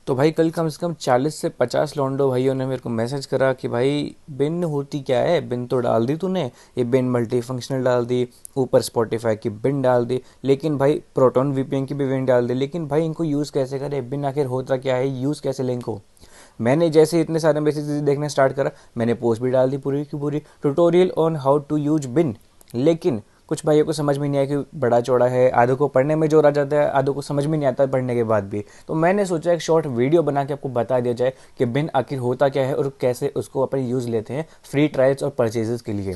तो भाई कल कम से कम 40 से 50 लौंडो भाइयों ने मेरे को मैसेज करा कि भाई बिन होती क्या है, बिन तो डाल दी तूने, ये बिन मल्टी फंक्शनल डाल दी, ऊपर स्पॉटिफाई की बिन डाल दी, लेकिन भाई प्रोटोन वीपीएन की भी बिन डाल दी, लेकिन भाई इनको यूज़ कैसे करें, बिन आखिर होता क्या है, यूज़ कैसे लें इनको। मैंने जैसे इतने सारे मैसेजेस देखने स्टार्ट करा, मैंने पोस्ट भी डाल दी पूरी की पूरी, tutorial on how to use bin. लेकिन कुछ भाइयों को समझ में नहीं आया कि बड़ा चौड़ा है, आधों को पढ़ने में जोर आ जाता है, आधों को समझ में नहीं आता पढ़ने के बाद भी। तो मैंने सोचा एक शॉर्ट वीडियो बना के आपको बता दिया जाए कि बिन आखिर होता क्या है और कैसे उसको अपन यूज़ लेते हैं फ्री ट्रायल्स और परचेजेस के लिए।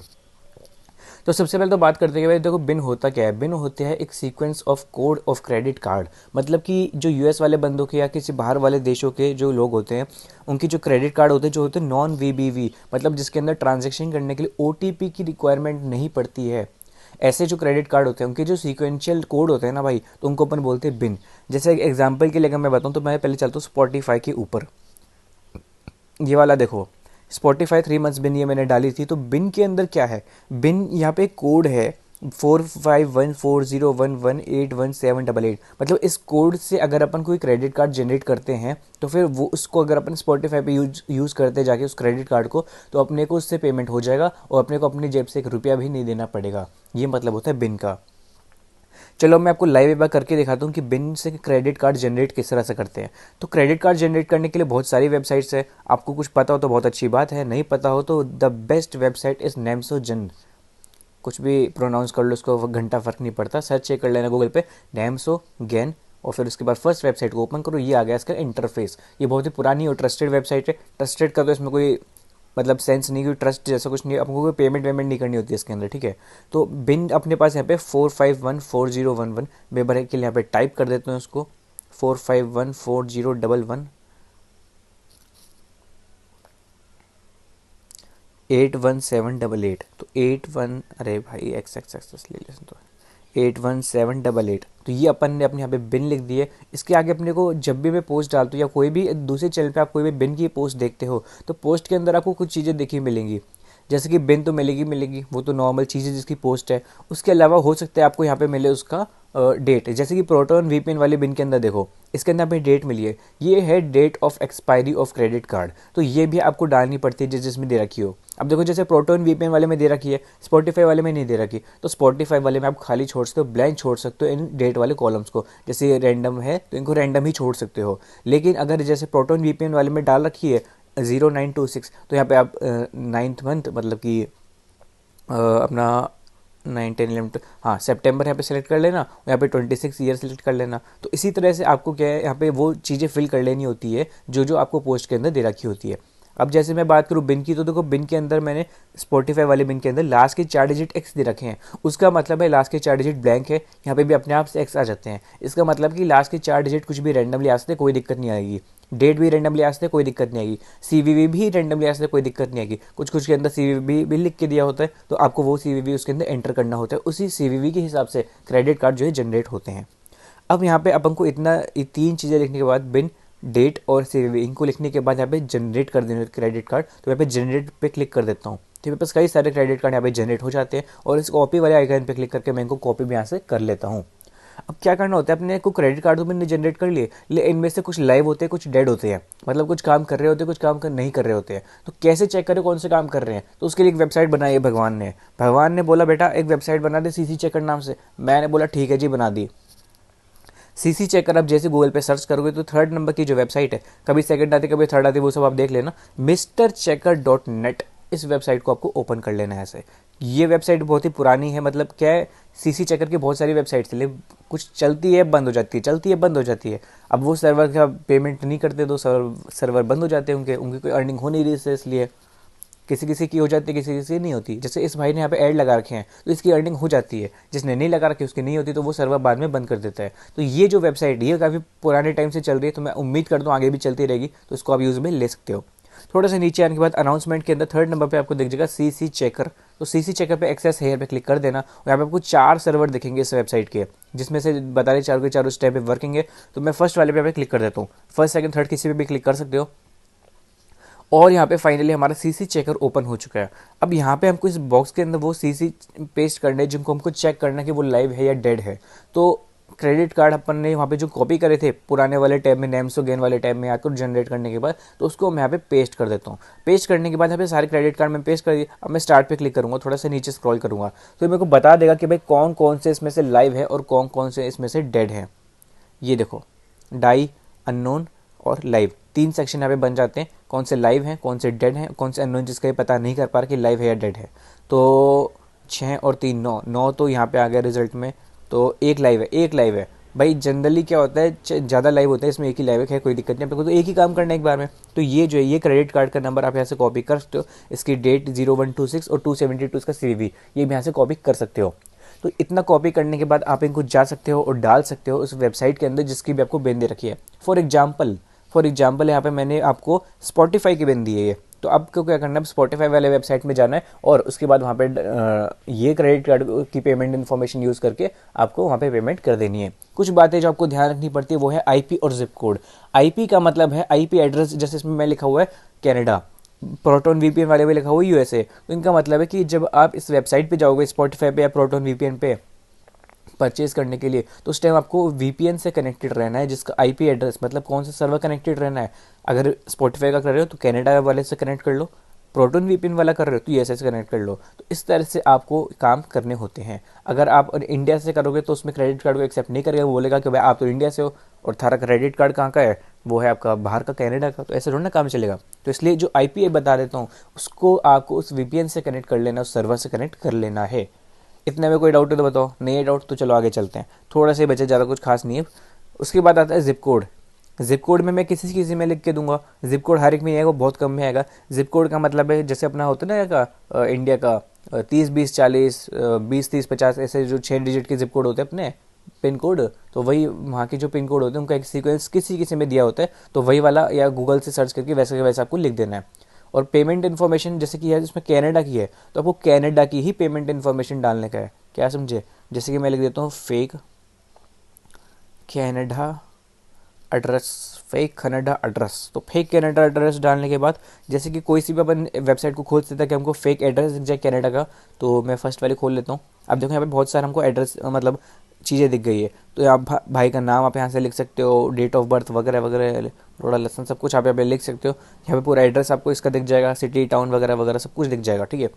तो सबसे पहले तो बात करते हैं कि भाई देखो बिन होता क्या है। बिन होते हैं एक sequence of code of credit card. मतलब कि जो यूएस वाले बंदों के या किसी बाहर वाले देशों के जो लोग होते हैं, उनकी जो क्रेडिट कार्ड होते हैं जो होते हैं नॉन वीबीवी, मतलब जिसके अंदर ट्रांजेक्शन करने के लिए ओटीपी की रिक्वायरमेंट नहीं पड़ती है, ऐसे जो क्रेडिट कार्ड होते हैं उनके जो सीक्वेंशियल कोड होते हैं ना भाई, तो उनको अपन बोलते हैं बिन। जैसे एक एग्जांपल के लिए अगर मैं बताऊं तो मैं पहले चलता हूँ स्पॉटिफाई के ऊपर। ये वाला देखो, स्पॉटिफाई 3 मंथ्स बिन ये मैंने डाली थी। तो बिन के अंदर क्या है, बिन यहाँ पे कोड है 451401181788। मतलब इस कोड से अगर अपन कोई क्रेडिट कार्ड जनरेट करते हैं तो फिर वो उसको अगर अपन स्पॉटिफाई पे यूज़ करते जाके उस क्रेडिट कार्ड को, तो अपने को उससे पेमेंट हो जाएगा और अपने को अपनी जेब से 1 रुपया भी नहीं देना पड़ेगा। ये मतलब होता है बिन का। चलो मैं आपको लाइव एक बार करके दिखाता हूँ कि बिन से क्रेडिट कार्ड जनरेट किस तरह से करते हैं। तो क्रेडिट कार्ड जनरेट करने के लिए बहुत सारी वेबसाइट्स है। आपको कुछ पता हो तो बहुत अच्छी बात है, नहीं पता हो तो द बेस्ट वेबसाइट इज़ नैमसोजन। कुछ भी प्रोनाउंस कर लो, उसको घंटा फर्क नहीं पड़ता, सर्च चेक कर लेना गूगल पे नैमसो गैन। और फिर उसके बाद फर्स्ट वेबसाइट को ओपन करो, ये आ गया इसका इंटरफेस। ये बहुत ही पुरानी और ट्रस्टेड वेबसाइट है। ट्रस्टेड का तो इसमें कोई मतलब सेंस नहीं, कोई ट्रस्ट जैसा कुछ नहीं, आपको कोई पेमेंट वेमेंट नहीं करनी होती है इसके अंदर, ठीक है। तो बिन अपने पास यहाँ पे 4514011 बेबर के लिए यहाँ पे टाइप कर देते हैं उसको, 4514011 81788। तो 81, अरे भाई एक्स एक्स एक्स ले लेते तो 81788। तो ये अपन ने अपने यहाँ पे बिन लिख दिए। इसके आगे अपने को जब भी मैं पोस्ट डालता हूँ या कोई भी दूसरे चैनल पे आप कोई भी बिन की पोस्ट देखते हो, तो पोस्ट के अंदर आपको कुछ चीज़ें देखी मिलेंगी। जैसे कि बिन तो मिलेगी मिलेगी, वो तो नॉर्मल चीज़ है जिसकी पोस्ट है। उसके अलावा हो सकता है आपको यहाँ पे मिले उसका डेट। जैसे कि प्रोटोन वीपीएन वाले बिन के अंदर देखो, इसके अंदर हमें डेट मिली है, ये है date of expiry of credit card. तो ये भी आपको डालनी पड़ती है जिसमें दे रखी हो। अब देखो जैसे प्रोटोन वीपीएन वाले में दे रखी है, स्पॉटिफाई वाले में नहीं दे रखी, तो स्पॉटिफाई वाले में आप खाली छोड़ सकते हो, ब्लैंक छोड़ सकते हो इन डेट वाले कॉलम्स को। जैसे ये रैंडम है तो इनको रैंडम ही छोड़ सकते हो। लेकिन अगर जैसे प्रोटोन वीपीएन वाले में डाल रखी है 0926, तो यहाँ पे आप 9th मंथ मतलब कि अपना 9 10 11, हाँ सितंबर यहाँ पे सेलेक्ट कर लेना, यहाँ पे 26 ईयर सेलेक्ट कर लेना। तो इसी तरह से आपको क्या है, यहाँ पे वो चीज़ें फिल कर लेनी होती है जो जो आपको पोस्ट के अंदर दे रखी होती है। अब जैसे मैं बात करूँ बिन की, तो देखो बिन के अंदर मैंने स्पॉटिफाई वाले बिन के अंदर लास्ट के 4 डिजिट एक्स दे रखे हैं। उसका मतलब है लास्ट के 4 डिजिट ब्लैंक है, यहाँ पे भी अपने आप से एक्स आ जाते हैं। इसका मतलब कि लास्ट के 4 डिजिट कुछ भी रैंडमली आ सकते हैं, कोई दिक्कत नहीं आएगी। डेट भी रैंडमली आ सकते हैं, कोई दिक्कत नहीं आएगी। सीवीवी भी रैंडमली आ सकते हैं, कोई दिक्कत नहीं आएगी। कुछ कुछ के अंदर सीवीवी भी लिख के दिया होता है, तो आपको वो सीवीवी उसके अंदर एंटर करना होता है। उसी सीवीवी के हिसाब से क्रेडिट कार्ड जो है जनरेट होते हैं। अब यहाँ पे अपन को इतना 3 चीज़ें लिखने के बाद बिन, डेट और सीवीवी, इनको लिखने के बाद यहाँ पे जनरेट कर देना क्रेडिट कार्ड। तो यहाँ पे जनरेट पे क्लिक कर देता हूँ, तो मेरे पास कई सारे क्रेडिट कार्ड यहाँ पे जनरेट हो जाते हैं। और इस कॉपी वाले आइकन पे क्लिक करके मैं इनको कॉपी भी यहाँ से कर लेता हूँ। अब क्या करना होता है, अपने को क्रेडिट कार्ड तो मैंने जनरेट कर लिए, लेकिन इनमें से कुछ लाइव होते हैं, कुछ डेड होते हैं। मतलब कुछ काम कर रहे होते हैं, कुछ काम नहीं कर रहे होते हैं। तो कैसे चेक करें कौन से काम कर रहे हैं, तो उसके लिए एक वेबसाइट बनाई है भगवान ने बोला बेटा एक वेबसाइट बना दे सीसी चेकर नाम से। मैंने बोला ठीक है जी, बना दी। सीसी चेकर आप जैसे गूगल पे सर्च करोगे तो 3rd नंबर की जो वेबसाइट है, कभी सेकंड आती कभी थर्ड आती, वो सब आप देख लेना, MrChecker.net। इस वेबसाइट को आपको ओपन कर लेना है ऐसे। ये वेबसाइट बहुत ही पुरानी है, मतलब क्या है, सीसी चेकर की बहुत सारी वेबसाइट्स थी, लेकिन कुछ चलती है बंद हो जाती है, चलती है बंद हो जाती है। अब वो सर्वर का पेमेंट नहीं करते तो सर्वर बंद हो जाते हैं, उनके उनकी कोई अर्निंग हो नहीं रही है, इसलिए किसी किसी की हो जाती है, किसी किसी की नहीं होती। जैसे इस भाई ने यहाँ पे ऐड लगा रखे हैं तो इसकी अर्निंग हो जाती है, जिसने नहीं लगा रखी उसकी नहीं होती, तो वो सर्वर बाद में बंद कर देता है। तो ये जो वेबसाइट ये काफ़ी पुराने टाइम से चल रही है, तो मैं उम्मीद करता हूँ आगे भी चलती रहेगी, तो इसको आप यूज़ में ले सकते हो। थोड़ा सा नीचे आने के बाद अनाउंसमेंट के अंदर 3rd नंबर पे आपको दिख जाएगा सीसी चेकर। तो सीसी चेकर पे एक्सेस हेयर पे क्लिक कर देना, और यहाँ पे आपको 4 सर्वर दिखेंगे इस वेबसाइट के, जिसमें से बता रहे चारों के चारों उस टाइम पे वर्किंग है। तो मैं फर्स्ट वाले पे क्लिक कर देता हूँ, फर्स्ट सेकंड थर्ड किसी पे भी क्लिक कर सकते हो। और यहाँ पे फाइनली हमारा सीसी चेकर ओपन हो चुका है। अब यहाँ पे हमको इस बॉक्स के अंदर वो सीसी पेस्ट करना है जिनको हमको चेक करना है कि वो लाइव है या डेड है। तो क्रेडिट कार्ड अपन ने वहाँ पे जो कॉपी करे थे पुराने वाले टैब में, नेम्स गेन वाले टैब में आकर जनरेट करने के बाद, तो उसको मैं यहाँ पे पेस्ट कर देता हूँ। पेस्ट करने के बाद यहाँ पे सारे क्रेडिट कार्ड में पेस्ट कर दिए। अब मैं स्टार्ट पे क्लिक करूँगा, थोड़ा सा नीचे स्क्रॉल करूँगा तो मेरे को बता देगा कि भाई कौन कौन से इसमें से लाइव है और कौन कौन से इसमें से डेड है। ये देखो, डाई, अननोन और लाइव, 3 सेक्शन यहाँ पे बन जाते हैं, कौन से लाइव हैं, कौन से डेड हैं, कौन से अननोन जिसका ये पता नहीं कर पा रहा कि लाइव है या डेड है। तो 6 और 3 9, 9 तो यहाँ पे आ गया रिजल्ट में, तो एक लाइव है, एक लाइव है। भाई जनरली क्या होता है, ज़्यादा लाइव होता है, इसमें एक ही लाइव है, कोई दिक्कत नहीं, आपको तो एक ही काम करना है एक बार में। तो ये जो है, ये क्रेडिट कार्ड का नंबर आप यहाँ से कॉपी कर सकते हो, इसकी डेट 0126 और 272 इसका CVV, ये भी यहाँ से कॉपी कर सकते हो। तो इतना कॉपी करने के बाद आप इनको जा सकते हो और डाल सकते हो उस वेबसाइट के अंदर जिसकी भी आपको बिन दे रखी है। फॉर एग्जाम्पल यहाँ पे मैंने आपको स्पॉटिफाई की बिन दी है ये। तो आपको क्या करना है, स्पॉटिफाई वाले वेबसाइट में जाना है और उसके बाद वहाँ पे ये क्रेडिट कार्ड की पेमेंट इन्फॉर्मेशन यूज़ करके आपको वहाँ पे पेमेंट कर देनी है। कुछ बातें जो आपको ध्यान रखनी पड़ती है वो है IP और जिप कोड। IP का मतलब है IP एड्रेस, जैसे इसमें मैं लिखा हुआ है कनाडा, प्रोटोन VPN वाले में लिखा हुआ है USA। तो इनका मतलब है कि जब आप इस वेबसाइट पे जाओगे स्पॉटिफाई पे या प्रोटोन VPN पे परचेज करने के लिए, तो उस टाइम आपको VPN से कनेक्टेड रहना है, जिसका IP एड्रेस मतलब कौन सा सर्वर कनेक्टेड रहना है। अगर स्पॉटिफाई का कर रहे हो तो कनाडा वाले से कनेक्ट कर लो, प्रोटोन VPN वाला कर रहे हो तो USA से कनेक्ट कर लो। तो इस तरह से आपको काम करने होते हैं। अगर आप इंडिया से करोगे तो उसमें क्रेडिट कार्ड को एक्सेप्ट नहीं करेगा, वो बोलेगा कि भाई आप तो इंडिया से हो और थारा क्रेडिट कार्ड कहाँ का है, वो है आपका बाहर का, कनाडा का। तो ऐसे थोड़ा ना काम चलेगा। तो इसलिए जो IP बता देता हूँ उसको आपको उस VPN से कनेक्ट कर लेना, उस सर्वर से कनेक्ट कर लेना है। इतने में कोई डाउट है तो बताओ, नहीं है डाउट तो चलो आगे चलते हैं, थोड़ा सा ही बचे, ज़्यादा कुछ खास नहीं है। उसके बाद आता है जिप कोड। जिप कोड में मैं किसी किसी में लिख के दूंगा, जिप कोड हर एक में आएगा, बहुत कम में आएगा। जिप कोड का मतलब है जैसे अपना होता है ना का इंडिया का 30 20 40 20 30 50, ऐसे जो 6 डिजिट के जिप कोड होते हैं अपने पिन कोड, तो वही वहाँ के जो पिन कोड होते हैं उनका एक सीक्वेंस किसी किसी में दिया होता है, तो वही वाला या गूगल से सर्च करके वैसे के वैसे आपको लिख देना है। और पेमेंट इन्फॉर्मेशन जैसे कि है जिसमें कनाडा की है, तो आपको कनाडा की ही पेमेंट इन्फॉर्मेशन डालने का है, क्या समझे। जैसे कि मैं लिख देता हूँ fake Canada address, fake Canada address. तो फेक कनाडा एड्रेस डालने के बाद जैसे कि कोई सी भी अपन वेबसाइट को खोल सकते हैं कि हमको फेक एड्रेस दिख जाए कनाडा का, तो मैं फर्स्ट वाले खोल लेता हूँ। अब देखो यहाँ पे बहुत सारे हमको एड्रेस मतलब चीज़ें दिख गई है। तो आप भाई का नाम आप यहाँ से लिख सकते हो, डेट ऑफ बर्थ वगैरह वगैरह, रोड़ा लसन सब कुछ आप यहाँ पे लिख सकते हो। यहाँ पे पूरा एड्रेस आपको इसका दिख जाएगा, सिटी टाउन वगैरह वगैरह सब कुछ दिख जाएगा, ठीक है।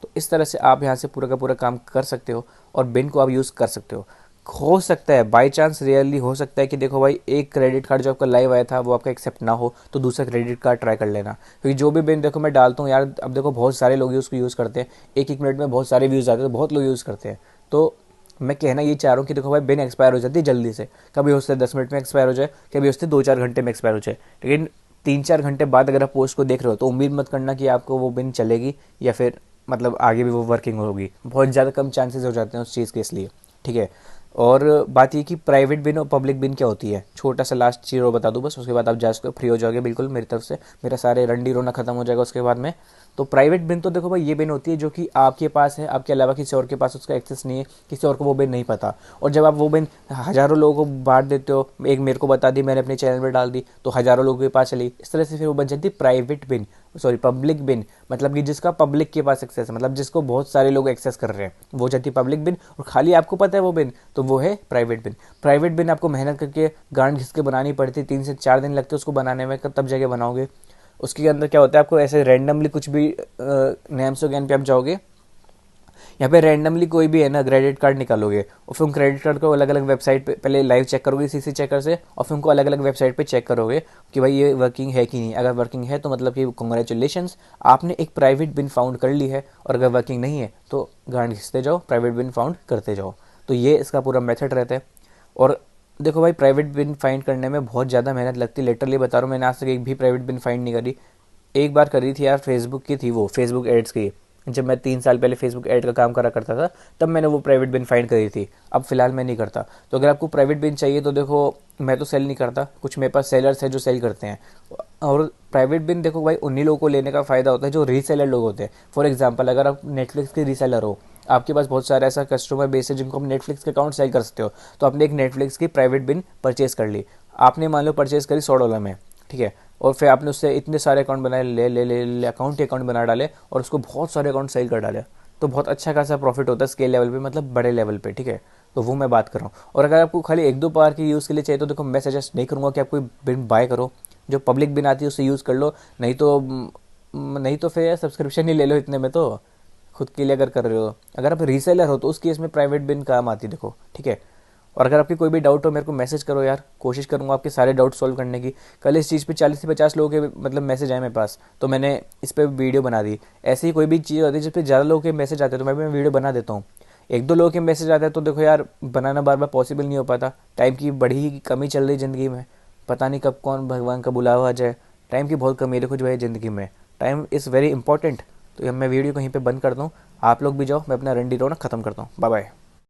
तो इस तरह से आप यहाँ से पूरा का पूरा काम कर सकते हो और बिन को आप यूज़ कर सकते हो सकता है बाई चांस रियरली हो सकता है कि देखो भाई एक क्रेडिट कार्ड जो आपका लाइव आया था वो आपका एक्सेप्ट ना हो, तो दूसरा क्रेडिट कार्ड ट्राई कर लेना। क्योंकि जो भी बिन देखो मैं डालता हूँ यार, अब देखो बहुत सारे लोग उसको यूज़ करते हैं, एक मिनट में बहुत सारे व्यूज़ आते हैं, तो बहुत लोग यूज़ करते हैं। तो मैं कहना ये चाह रहा हूँ कि देखो भाई बिन एक्सपायर हो जाती है जल्दी से, कभी उससे 10 मिनट में एक्सपायर हो जाए, कभी उससे 2-4 घंटे में एक्सपायर हो जाए, लेकिन 3-4 घंटे बाद अगर आप पोस्ट को देख रहे हो तो उम्मीद मत करना कि आपको वो बिन चलेगी या फिर मतलब आगे भी वो वर्किंग होगी, बहुत ज़्यादा कम चांसेस हो जाते हैं उस चीज़ के, इसलिए ठीक है। और बात ये कि प्राइवेट बिन और पब्लिक बिन क्या होती है, छोटा सा लास्ट चीज़ और बता दूँ बस, उसके बाद आप जा फ्री हो जाओगे बिल्कुल मेरी तरफ से, मेरा सारे रंडी रोना खत्म हो जाएगा उसके बाद में। तो प्राइवेट बिन तो देखो भाई ये बिन होती है जो कि आपके पास है, आपके अलावा किसी और के पास उसका एक्सेस नहीं है, किसी और को वो बिन नहीं पता। और जब आप वो बिन हज़ारों लोगों को बांट देते हो, एक मेरे को बता दी, मैंने अपने चैनल में डाल दी, तो हज़ारों लोगों के पास चली, इस तरह से फिर वो बन जाती है प्राइवेट बिन, सॉरी पब्लिक बिन। मतलब कि जिसका पब्लिक के पास एक्सेस है, मतलब जिसको बहुत सारे लोग एक्सेस कर रहे हैं, वो जाती है पब्लिक बिन। और खाली आपको पता है वो बिन, तो वो है प्राइवेट बिन। प्राइवेट बिन आपको मेहनत करके गांड घिस के बनानी पड़ती है, 3 से 4 दिन लगते हैं उसको बनाने में, तब जगह बनाओगे। उसके अंदर क्या होता है, आपको ऐसे रैंडमली कुछ भी नेम्स वगैरह पे आप जाओगे, यहाँ पे रैंडमली कोई भी है ना क्रेडिट कार्ड निकालोगे और फिर उन क्रेडिट कार्ड को अलग अलग वेबसाइट पे पहले लाइव चेक करोगे CC चेकर से, और फिर उनको अलग अलग वेबसाइट पे चेक करोगे कि भाई ये वर्किंग है कि नहीं। अगर वर्किंग है तो मतलब कि कॉन्ग्रेचुलेशंस, आपने एक प्राइवेट बिन फाउंड कर ली है, और अगर वर्किंग नहीं है तो गांड घिसते जाओ, प्राइवेट बिन फाउंड करते जाओ। तो ये इसका पूरा मेथड रहता है। और देखो भाई प्राइवेट बिन फाइंड करने में बहुत ज़्यादा मेहनत लगती है, लिटरली बता रहा हूँ, मैंने आज तक एक भी प्राइवेट बिन फाइंड नहीं करी। एक बार करी थी यार, फेसबुक की थी, वो फेसबुक एड्स की, जब मैं 3 साल पहले फेसबुक ऐड का काम करा करता था तब मैंने वो प्राइवेट बिन फाइंड करी थी। अब फिलहाल मैं नहीं करता। तो अगर आपको प्राइवेट बिन चाहिए तो देखो मैं तो सेल नहीं करता, कुछ मेरे पास सेलर्स हैं जो सेल करते हैं। और प्राइवेट बिन देखो भाई उन्हीं लोगों को लेने का फ़ायदा होता है जो रीसेलर लोग होते हैं। फॉर एग्जाम्पल अगर आप नेटफ्लिक्स के रीसेलर हो, आपके पास बहुत सारा ऐसा कस्टमर बेस है जिनको आप नेटफ्लिक्स के अकाउंट सेल कर सकते हो, तो आपने एक नेटफ्लिक्स की प्राइवेट बिन परचेज कर ली, आपने मान लो परचेज करी $100 में, ठीक है। और फिर आपने उससे इतने सारे अकाउंट बनाए, ले अकाउंट के अकाउंट बना डाले और उसको बहुत सारे अकाउंट सेल कर डाले, तो बहुत अच्छा खासा प्रॉफिट होता है स्केल लेवल पे, मतलब बड़े लेवल पे, ठीक है। तो वो मैं बात कर रहा हूँ। और अगर आपको खाली 1-2 बार के यूज़ के लिए चाहिए तो देखो मैं सजेस्ट नहीं करूँगा कि आप कोई बिन बाय करो। जो पब्लिक बिन आती है उससे यूज़ कर लो, नहीं तो फिर सब्सक्रिप्शन ही ले लो इतने में। तो खुद के लिए अगर कर रहे हो, अगर आप रीसेलर हो तो उस केस में प्राइवेट बिन काम आती है, देखो ठीक है। और अगर आपकी कोई भी डाउट हो मेरे को मैसेज करो यार, कोशिश करूंगा आपके सारे डाउट सॉल्व करने की। कल इस चीज़ पे 40 से 50 लोगों के मतलब मैसेज आए मेरे पास, तो मैंने इस पर वीडियो बना दी। ऐसे ही कोई भी चीज़ होती है जिस पे ज़्यादा लोगों के मैसेज आते हैं तो मैं भी वीडियो बना देता हूँ। 1-2 लोगों के मैसेज आते हैं तो देखो यार बनाना बार बार पॉसिबल नहीं हो पाता, टाइम की बड़ी ही कमी चल रही ज़िंदगी में। पता नहीं कब कौन भगवान का बुलावा आ जाए, टाइम की बहुत कमी है देखो जो है ज़िंदगी में। Time is very important. तो अब मैं वीडियो कहीं पे बंद करता हूँ, आप लोग भी जाओ, मैं अपना रंडी रोना ख़त्म करता हूँ। Bye bye.